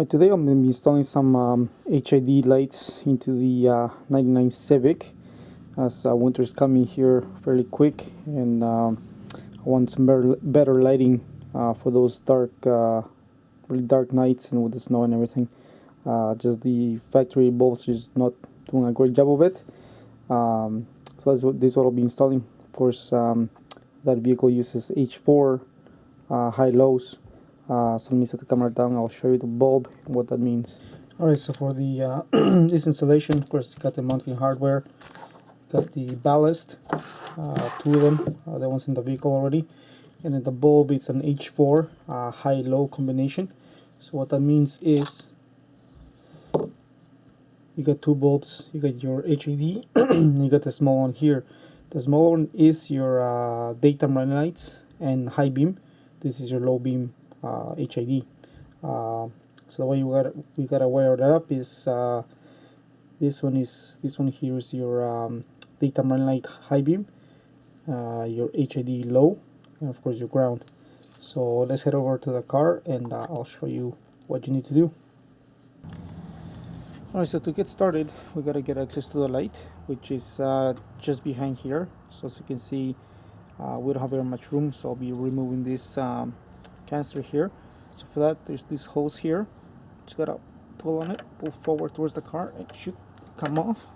Today I'm going to be installing some HID lights into the 99 Civic, as winter's coming here fairly quick, and I want some better lighting for those really dark nights and with the snow and everything. Just the factory bulbs is not doing a great job of it. So this is what I'll be installing. Of course, that vehicle uses H4 high-lows. So let me set the camera down. I'll show you the bulb and what that means. Alright, so for the this installation, of course, got the mounting hardware, got the ballast, two of them. That one's in the vehicle already, and then the bulb, it's an H4 high-low combination. So what that means is you got two bulbs. You got your HID, you got the small one here. The small one is your daytime running lights and high beam. This is your low beam HID. So the way we gotta wire that up is this one here is your daytime running light high beam, your HID low, and of course your ground. So let's head over to the car and I'll show you what you need to do. Alright, so to get started, we gotta get access to the light, which is just behind here. So as you can see, we don't have very much room, so I'll be removing this canister here. So for that, there's this hose here. Just gotta pull on it, pull forward towards the car. It should come off.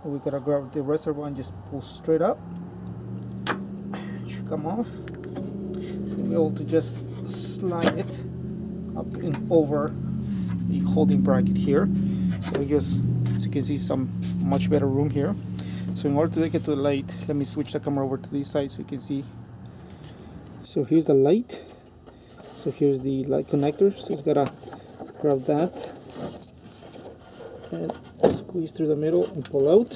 And we gotta grab the reservoir and just pull straight up. It should come off. You'll be able to just slide it up and over the holding bracket here. So I guess, as you can see, some much better room here. So in order to take it to the light, let me switch the camera over to this side so you can see. So here's the light. So here's the light connector. So it's gotta grab that and squeeze through the middle and pull out.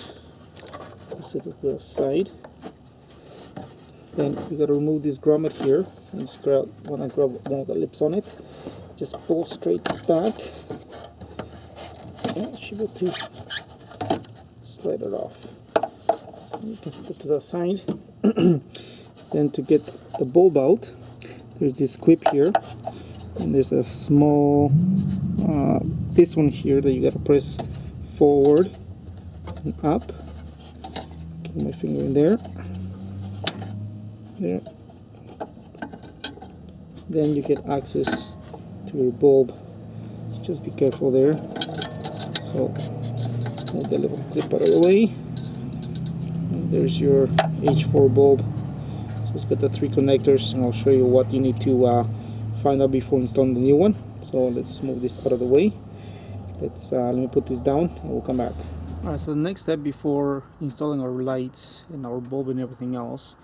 Set it to the side. Then you gotta remove this grommet here. And just wanna grab one of the lips on it. Just pull straight back. And you should be able to slide it off. You can set it to the side. Then to get the bulb out, there's this clip here, and there's a small this one here that you gotta press forward and up. Get my finger in there. Then you get access to your bulb. So just be careful there. So move the little clip out of the way. And there's your H4 bulb. So it's got the three connectors, and I'll show you what you need to find out before installing the new one. So let's move this out of the way. Let me put this down and we'll come back. Alright, so the next step before installing our lights and our bulb and everything else,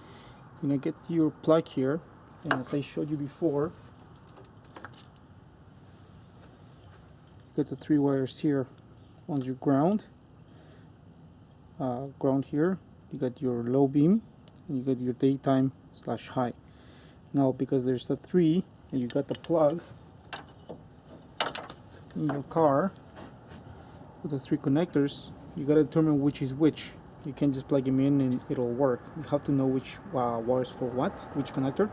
you're gonna get your plug here, and as I showed you before, get the three wires here. One's your ground here. You got your low beam, and you got your daytime / high. Now, because there's the three, and you got the plug in your car with the three connectors, you gotta determine which is which. You can't just plug them in and it'll work. You have to know which wires for what, which connector.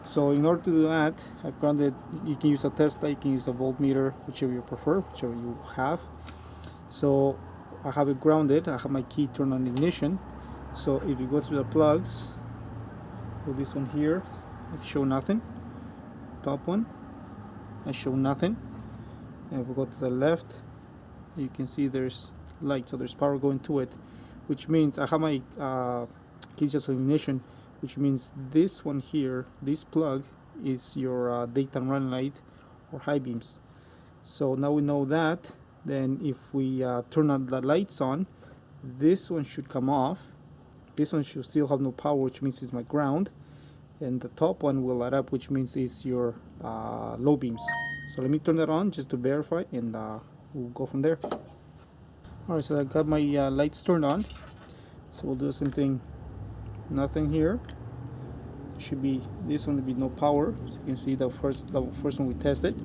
So in order to do that, I've grounded. You can use a Tesla, you can use a voltmeter, whichever you prefer, whichever you have. So I have it grounded. I have my key turned on ignition. So if you go through the plugs, for this one here, I show nothing. Top one, I show nothing. And if we go to the left, you can see there's light, so there's power going to it, which means I have my keys just on ignition, which means this one here, this plug, is your daytime run light or high beams. So now we know that. Then if we turn on the lights on, this one should come off. This one should still have no power, which means it's my ground, and the top one will light up, which means it's your low beams. So let me turn that on just to verify, and we'll go from there. Alright, so I got my lights turned on. So we'll do the same thing. Nothing here. Should be this one will be no power. So you can see the first one we tested.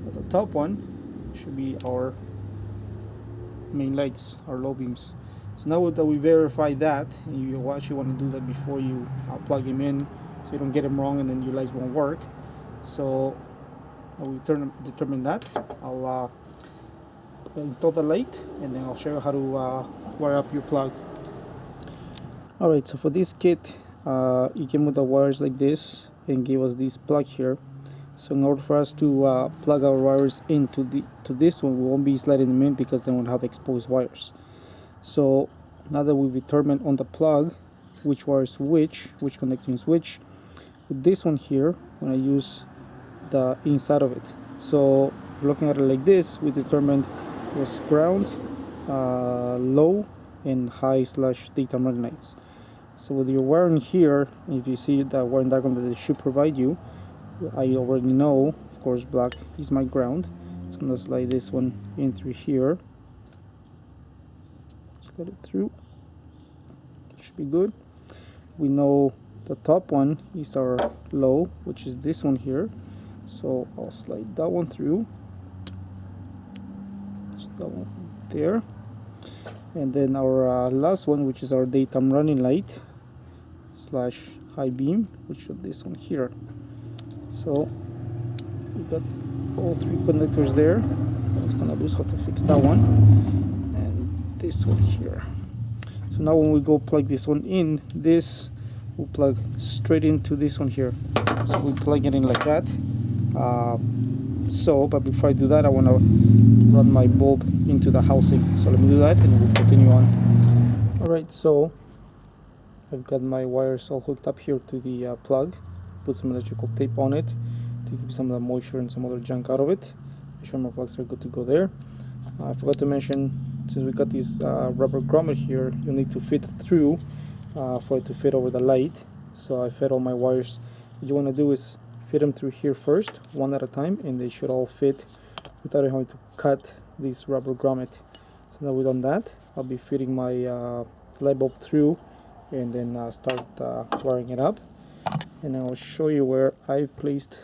But the top one should be our main lights, our low beams. So now that we verify that, and you actually want to do that before you plug them in, so you don't get them wrong and then your lights won't work. So Now we determine that. I'll install the light, and then I'll show you how to wire up your plug. Alright, so for this kit, it came with the wires like this and gave us this plug here. So in order for us to plug our wires into this one, we won't be sliding them in because they won't have exposed wires. So now that we've determined on the plug which wire is which connecting is which, with this one here, when I use the inside of it. So looking at it like this, we determined it was ground, low, and high / daytime running lights. So with your wiring here, if you see the wiring diagram that they should provide you, I already know, of course, black is my ground. So I'm going to slide this one in through here. Slide it through. Should be good. We know the top one is our low, which is this one here. So I'll slide that one through. So that one there. And then our last one, which is our daytime running light / high beam, which is this one here. So we got all 3 connectors there. I was gonna lose how to fix that one, and this one here. So now when we go plug this one in, this will plug straight into this one here. So we plug it in like that. But before I do that, I want to run my bulb into the housing. So let me do that, and we'll continue on. Alright, so I've got my wires all hooked up here to the plug. Put some electrical tape on it to keep some of the moisture and some other junk out of it. Make sure my plugs are good to go there. I forgot to mention, since we got these rubber grommet here, you'll need to fit through for it to fit over the light. So I fed all my wires. What you want to do is fit them through here first, one at a time, and they should all fit without having to cut this rubber grommet. So now we've done that, I'll be fitting my light bulb through and then start wiring it up. And I'll show you where I've placed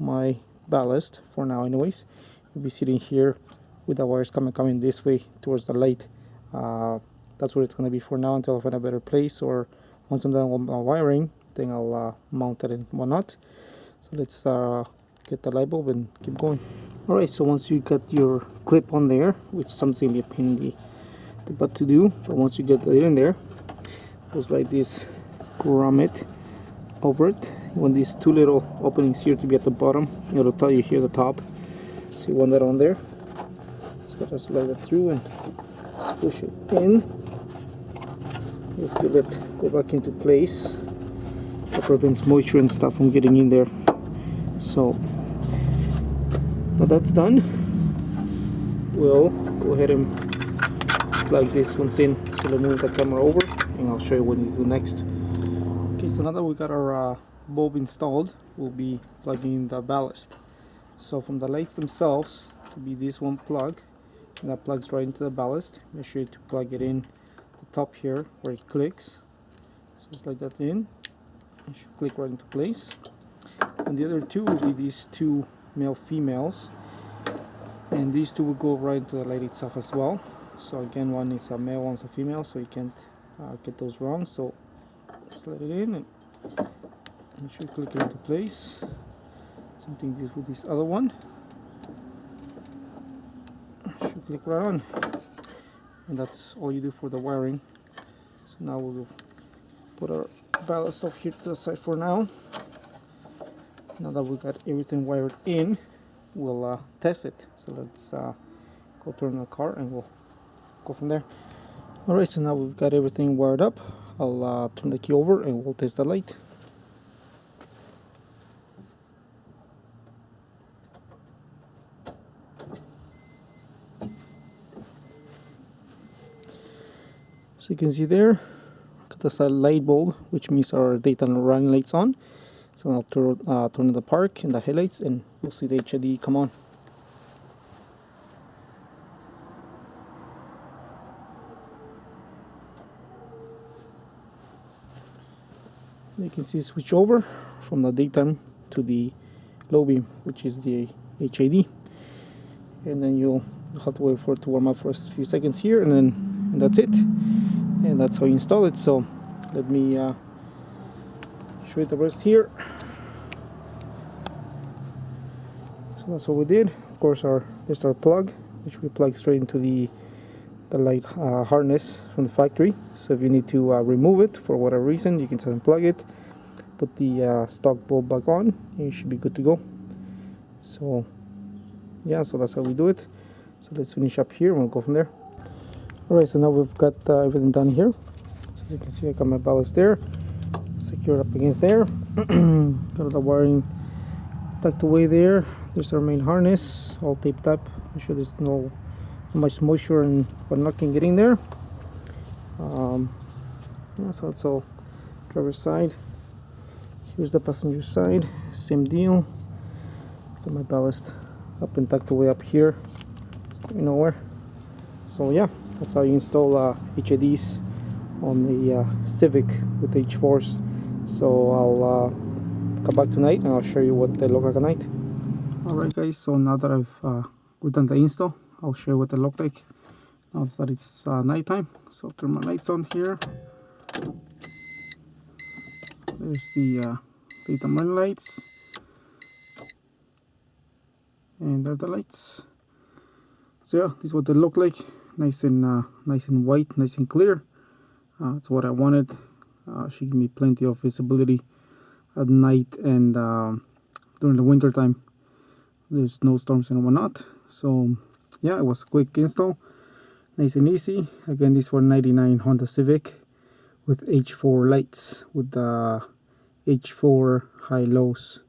my ballast for now anyways. You'll be sitting here with the wires coming this way towards the light. That's where it's going to be for now until I find a better place, or once I'm done with my wiring, then I'll mount it and whatnot. So let's get the light bulb and keep going. Alright, so once you got your clip on there, which sometimes can be a pain in the butt to do, but once you get it in there, goes like this grommet over it. You want these 2 little openings here to be at the bottom. It'll tell you here at the top. So you want that on there. Just gotta slide it through and just push it in. You feel it go back into place. That prevents moisture and stuff from getting in there. So now that's done, we'll go ahead and plug this one in. So let's move the camera over and I'll show you what we do next. Okay, so now that we got our bulb installed, we'll be plugging in the ballast. So from the lights themselves, will be this one plug, and that plugs right into the ballast. Make sure to plug it in the top here where it clicks. So just like that in, it should click right into place. And the other 2 will be these 2 male females, and these 2 will go right into the light itself as well. So again, one is a male, one's a female, so you can't get those wrong. So slide it in and make sure you click it into place. Same thing with this other one. Should click right on, and that's all you do for the wiring. So now we'll put our ballast off here to the side for now. Now that we got everything wired in, we'll test it. So let's go turn the car and we'll go from there. Alright, so now we've got everything wired up. I'll turn the key over and we'll test the light. So you can see there, got the light bulb, which means our daytime running lights on. So I'll turn the park and the headlights, and you'll see the HID come on. You can see switch over from the daytime to the low beam, which is the HID, and then you'll have to wait for it to warm up for a few seconds here, and that's it. And that's how you install it. So let me show you the rest here. So So that's what we did. Of course, there's our plug, which we plug straight into the light harness from the factory. So if you need to remove it for whatever reason, you can just unplug it, put the stock bulb back on, and you should be good to go. So yeah, so that's how we do it. So let's finish up here and we'll go from there. Alright, so now we've got everything done here. So you can see I got my ballast there, secured up against there. Got the wiring tucked away there. There's our main harness, all taped up. Make sure there's no much moisture and whatnot can get in there. Yeah, so that's all driver's side. Here's the passenger side, same deal. Got my ballast up and tucked away up here. It's going nowhere. So yeah, that's how you install HIDs on the Civic with H4s. So I'll come back tonight and I'll show you what they look like at night. Alright guys, so now that we've done the install, I'll show you what they look like now that it's nighttime. So I'll turn my lights on here. There's the daytime running lights, and there are the lights. So yeah, this is what they look like, nice and white, nice and clear. That's what I wanted. Should give me plenty of visibility at night and during the winter time. There's snowstorms and whatnot. So yeah, it was a quick install, nice and easy. Again, this for 99 Honda Civic with H4 lights, with the H4 high-lows,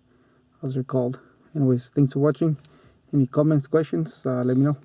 as they're called. Anyways, thanks for watching. Any comments, questions, let me know.